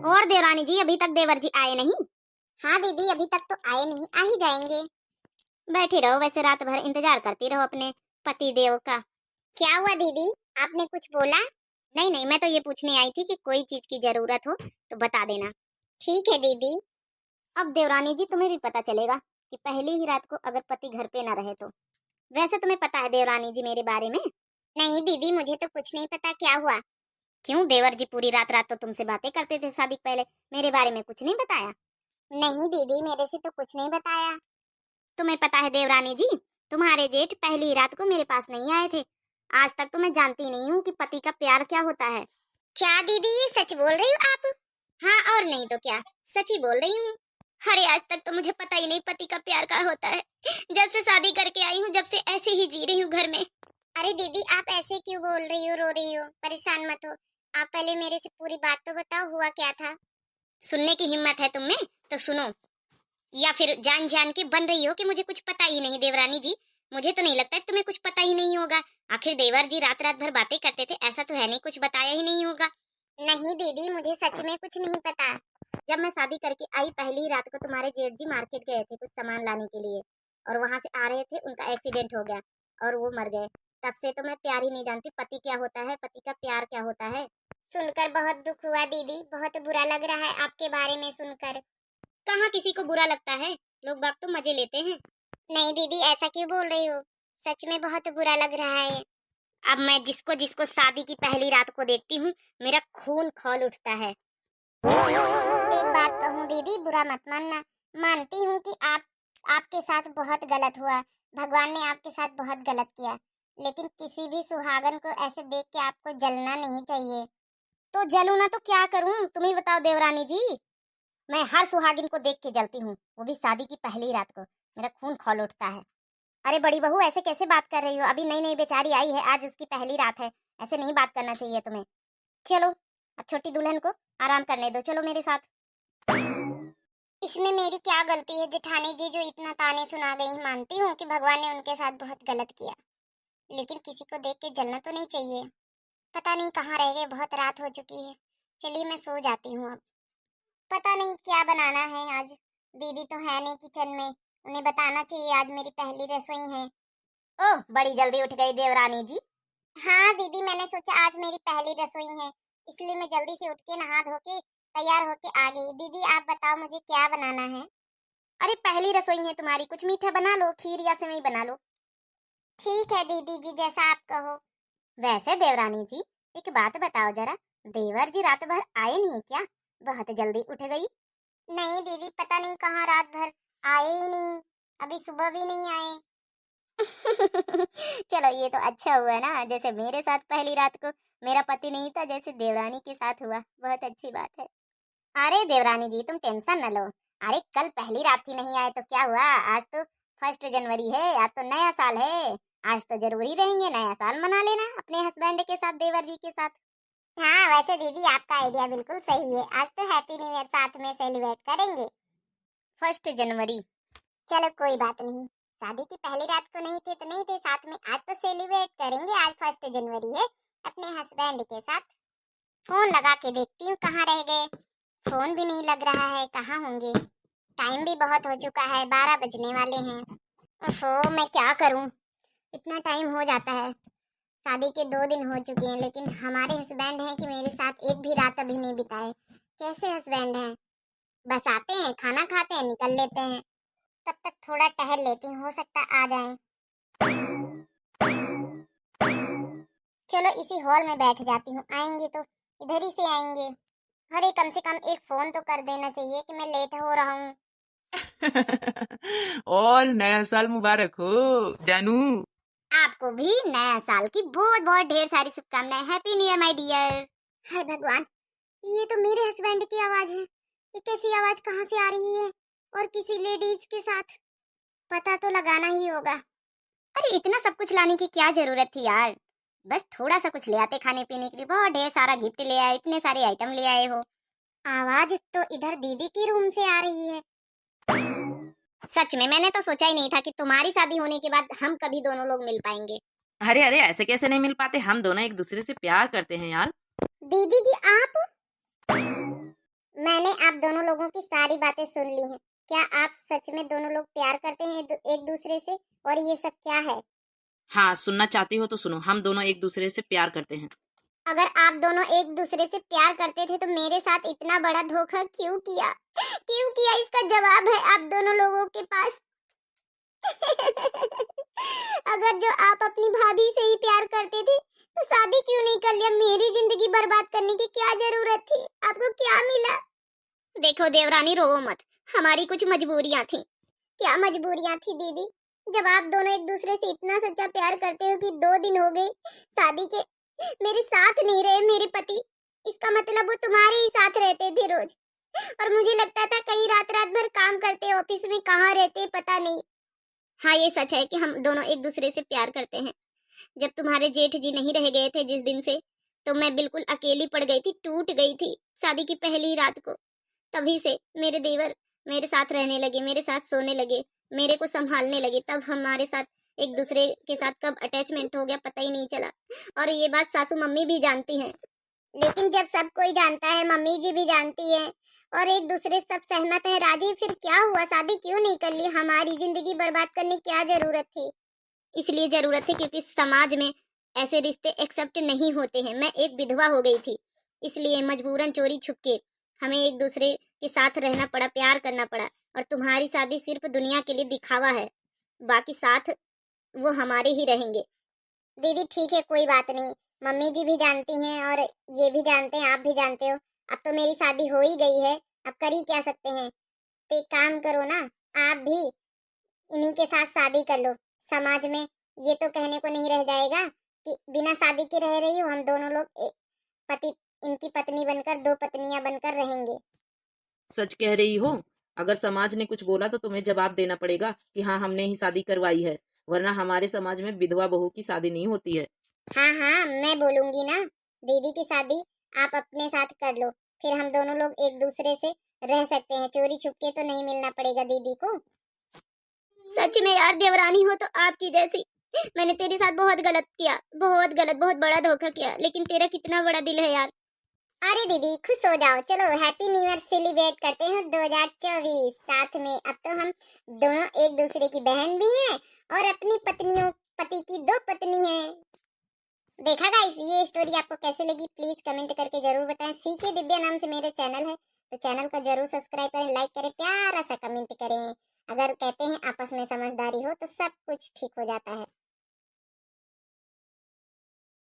और देवरानी जी अभी तक देवर जी आए नहीं? हाँ दीदी, अभी तक तो आए नहीं, आ ही जाएंगे। बैठी रहो, वैसे रात भर इंतजार करती रहो अपने पति देव का। क्या हुआ दीदी, आपने कुछ बोला? नहीं नहीं, मैं तो ये पूछने आई थी कि कोई चीज की जरूरत हो तो बता देना। ठीक है दीदी। अब देवरानी जी तुम्हें भी पता चलेगा कि पहली ही रात को अगर पति घर पे ना रहे तो। वैसे तुम्हें पता है देवरानी जी मेरे बारे में? नहीं दीदी, मुझे तो कुछ नहीं पता, क्या हुआ? क्यों, देवर जी पूरी रात रात तो तुमसे बातें करते थे शादी पहले, मेरे बारे में कुछ नहीं बताया? नहीं दीदी, मेरे से तो कुछ नहीं बताया। तुम्हें पता है देवरानी जी, तुम्हारे जेठ पहली रात को मेरे पास नहीं आए थे। आज तक तो मैं जानती नहीं हूँ कि पति का प्यार क्या होता है। क्या दीदी, ये सच बोल रही हो आप? हाँ और नहीं तो क्या, सच ही बोल रही हूँ। अरे आज तक तो मुझे पता ही नहीं पति का प्यार क्या होता है। जब से शादी करके आई हूँ, जब से ऐसे ही जी रही हूँ घर में। अरे दीदी, आप ऐसे क्यों बोल रही हो, रो रही हो? परेशान मत हो, आप पहले मेरे से पूरी बात तो बताओ, हुआ क्या था? सुनने की हिम्मत है तुम में तो सुनो, या फिर जान जान के बन रही हो कि मुझे कुछ पता ही नहीं। देवरानी जी, मुझे तो नहीं लगता है तुम्हें कुछ पता ही नहीं होगा। आखिर देवर जी रात रात भर बातें करते थे, ऐसा तो है नहीं कुछ बताया ही नहीं होगा। नहीं दीदी, मुझे सच में कुछ नहीं पता। जब मैं शादी करके आई पहली ही रात को तुम्हारे जेठ जी मार्केट गए थे कुछ सामान लाने के लिए, और वहां से आ रहे थे, उनका एक्सीडेंट हो गया और वो मर गए। तब से तो मैं प्यार ही नहीं जानती पति क्या होता है, पति का प्यार क्या होता है। सुनकर बहुत दुख हुआ दीदी, बहुत बुरा लग रहा है आपके बारे में सुनकर। कहाँ किसी को बुरा लगता है, लोग बाग तो मजे लेते हैं। नहीं दीदी, ऐसा क्यों बोल रही हो? सच में बहुत बुरा लग रहा है। अब मैं जिसको जिसको शादी की पहली रात को देखती हूँ, मेरा खून खौल उठता है। एक बात कहूँ दीदी, बुरा मत मानना। मानती हूँ कि आपके साथ बहुत गलत हुआ, भगवान ने आपके साथ बहुत गलत किया, लेकिन किसी भी सुहागन को ऐसे देख के आपको जलना नहीं चाहिए। तो जलूं ना तो क्या करूं, तुम ही बताओ देवरानी जी। मैं हर सुहागिन को देख के जलती हूँ, वो भी शादी की पहली रात को। मेरा खून खौल उठता है। अरे बड़ी बहू, ऐसे कैसे बात कर रही हो? अभी नई नई बेचारी आई है, आज उसकी पहली रात है, ऐसे नहीं बात करना चाहिए तुम्हें। चलो अब छोटी दुल्हन को आराम करने दो, चलो मेरे साथ। इसमें मेरी क्या गलती है जेठानी जी जो इतना ताने सुना गई? मानती हूँ कि भगवान ने उनके साथ बहुत गलत किया, लेकिन किसी को देख के जलना तो नहीं चाहिए। पता नहीं कहाँ रह गए, बहुत रात हो चुकी है। चलिए मैं सो जाती हूँ अब। पता नहीं क्या बनाना है आज। दीदी तो है नहीं किचन में, उन्हें बताना चाहिए आज मेरी पहली रसोई है। ओह, बड़ी जल्दी उठ गई देवरानी जी। हाँ दीदी, मैंने सोचा आज मेरी पहली रसोई है, इसलिए मैं जल्दी से उठ के नहा धो के तैयार होके आ गई। दीदी आप बताओ मुझे क्या बनाना है? अरे पहली रसोई है तुम्हारी, कुछ मीठा बना लो, खीर या सेवई बना लो। ठीक है दीदी जी, जैसा आप कहो। वैसे देवरानी जी, एक बात बताओ जरा, देवर जी रात भर आए नहीं क्या? बहुत जल्दी उठ गई। नहीं दीदी, पता नहीं कहाँ रात भर आए ही नहीं, अभी सुबह भी नहीं आए। चलो ये तो अच्छा हुआ ना, जैसे मेरे साथ पहली रात को मेरा पति नहीं था, जैसे देवरानी के साथ हुआ, बहुत अच्छी बात है। अरे देवरानी जी तुम टेंशन न लो। अरे कल पहली रात ही नहीं आए तो क्या हुआ, आज तो 1 जनवरी है, आज तो नया साल है। आज तो जरूरी रहेंगे, नया साल मना लेना अपने हस्बैंड के साथ, देवर जी के साथ। हाँ वैसे दीदी आपका आइडिया बिल्कुल सही है, आज तो हैप्पी न्यू ईयर साथ में सेलिब्रेट करेंगे। 1 जनवरी। चलो कोई बात नहीं, शादी की पहली रात को नहीं थे तो नहीं थे, साथ में आज तो सेलिब्रेट करेंगे। आज 1 जनवरी है, अपने हस्बैंड के साथ। फोन लगा के देखती हूँ कहाँ रह गए। फोन भी नहीं लग रहा है, कहाँ होंगे? टाइम भी बहुत हो चुका है, 12 बजने वाले हैं। ओफो, मैं क्या करूँ, इतना टाइम हो जाता है। शादी के 2 दिन हो चुके हैं, लेकिन हमारे हस्बैंड हैं कि मेरे साथ एक भी रात अभी नहीं बिताए। कैसे हस्बैंड हैं? बस आते हैं, खाना खाते हैं, निकल लेते हैं। तब तक थोड़ा टहल लेती हूँ, हो सकता आ जाएं। चलो इसी हॉल में बैठ जाती हूँ, आएंगे तो इधर ही से आएंगे। अरे कम से कम एक फोन तो कर देना चाहिए कि मैं लेट हो रहा हूँ। और नया साल मुबारक हो जानू। आपको भी नया साल की बहुत बहुत ढेर सारी शुभकामनाएं। Happy new year my dear. हाय भगवान, ये तो मेरे हस्बैंड की आवाज है। ये कैसी आवाज कहाँ से आ रही है, और किसी लेडीज के साथ? पता तो लगाना ही होगा। अरे इतना सब कुछ लाने की क्या जरूरत थी यार, बस थोड़ा सा कुछ ले आते खाने पीने के लिए। बहुत ढेर सारा गिफ्ट ले आए, इतने सारे आइटम ले आए हो। आवाज तो इधर दीदी के रूम से आ रही है। सच में मैंने तो सोचा ही नहीं था कि तुम्हारी शादी होने के बाद हम कभी दोनों लोग मिल पाएंगे। अरे अरे, ऐसे कैसे नहीं मिल पाते, हम दोनों एक दूसरे से प्यार करते हैं यार। दीदी जी आप? सारी बातें सुन ली हैं। क्या आप सच में दोनों लोग प्यार करते हैं एक दूसरे से, और ये सब क्या है? हाँ, सुनना चाहती हो तो सुनो। हम दोनों एक दूसरे से प्यार करते हैं। अगर आप दोनों एक दूसरे से प्यार करते थे तो मेरे साथ इतना बड़ा धोखा क्यों किया? क्यों किया, इसका जवाब है आप दोनों लोगों के पास। अगर जो आप अपनी भाभी से ही प्यार करते थे तो शादी क्यों नहीं कर लिया? मेरी जिंदगी बर्बाद करने की क्या जरूरत थी? आपको क्या मिला? देखो देवरानी, रोओ मत, हमारी कुछ मजबूरियां थी। क्या मजबूरियां थी दीदी? जब आप दोनों एक दूसरे से इतना सच्चा प्यार करते हो कि 2 दिन हो गए शादी के, मेरे साथ नहीं रहे मेरे पति, इसका मतलब वो तुम्हारे ही साथ रहते थे रोज। और मुझे लगता था कहीं रात रात भर काम करते, ऑफिस में कहाँ रहते पता नहीं। हाँ, ये सच है कि हम दोनों एक दूसरे से प्यार करते हैं। जब तुम्हारे जेठ जी नहीं रह गए थे जिस दिन से, तो मैं बिल्कुल अकेली पड़ गई थी, टूट गई थी शादी की पहली रात को। तभी से मेरे देवर मेरे साथ रहने लगे, मेरे साथ सोने लगे, मेरे को संभालने लगे। तब हमारे साथ एक दूसरे के साथ कब अटैचमेंट हो गया पता ही नहीं चला। और ये बात सासू मम्मी भी जानती हैं। लेकिन जब सब कोई जानता है, मम्मी जी भी जानती है, और एक दूसरे सब सहमत है, राजी, फिर क्या हुआ? शादी क्यों नहीं कर ली? हमारी जिंदगी बर्बाद करने की क्या जरूरत थी? इसलिए जरूरत है क्योंकि समाज में ऐसे रिश्ते एक्सेप्ट नहीं होते हैं। मैं एक विधवा हो गई थी, इसलिए मजबूरन चोरी छुप के हमें एक दूसरे के साथ रहना पड़ा, प्यार करना पड़ा। और तुम्हारी शादी सिर्फ दुनिया के लिए दिखावा है, बाकी साथ वो हमारे ही रहेंगे। दीदी ठीक है, कोई बात नहीं, मम्मी जी भी जानती हैं और ये भी जानते हैं, आप भी जानते हो। अब तो मेरी शादी हो ही गई है, अब कर ही क्या सकते हैं? तो एक काम करो ना, आप भी इन्हीं के साथ शादी कर लो। समाज में ये तो कहने को नहीं रह जाएगा कि बिना शादी के रह रही हो। हम दोनों लोग पति, इनकी पत्नी बनकर, 2 पत्नियां बनकर रहेंगे। सच कह रही हो। अगर समाज ने कुछ बोला तो तुम्हें जवाब देना पड़ेगा कि हाँ, हमने ही शादी करवाई है, वरना हमारे समाज में विधवा बहू की शादी नहीं होती है। हाँ हाँ, मैं बोलूंगी ना। दीदी की शादी आप अपने साथ कर लो, फिर हम दोनों लोग एक दूसरे से रह सकते हैं। चोरी छुपके तो नहीं मिलना पड़ेगा दीदी को। सच में यार, देवरानी हो तो आपकी जैसी। मैंने तेरे साथ बहुत गलत किया, बहुत गलत, बहुत बड़ा धोखा किया, लेकिन तेरा कितना बड़ा दिल है यार। अरे दीदी खुश हो जाओ, चलो हैप्पी न्यू ईयर सेलिब्रेट करते हैं 2024 साथ में। अब तो हम दोनों एक दूसरे की बहन भी हैं और अपनी पत्नियों, पति की 2 पत्नी हैं। देखा गाइस, ये स्टोरी आपको कैसे लगी प्लीज कमेंट करके जरूर बताएं। सीके दिव्या नाम से मेरे चैनल है, तो चैनल को जरूर सब्सक्राइब करें, लाइक करें, प्यारा सा कमेंट करें। अगर कहते हैं आपस में समझदारी हो तो सब कुछ ठीक हो जाता है।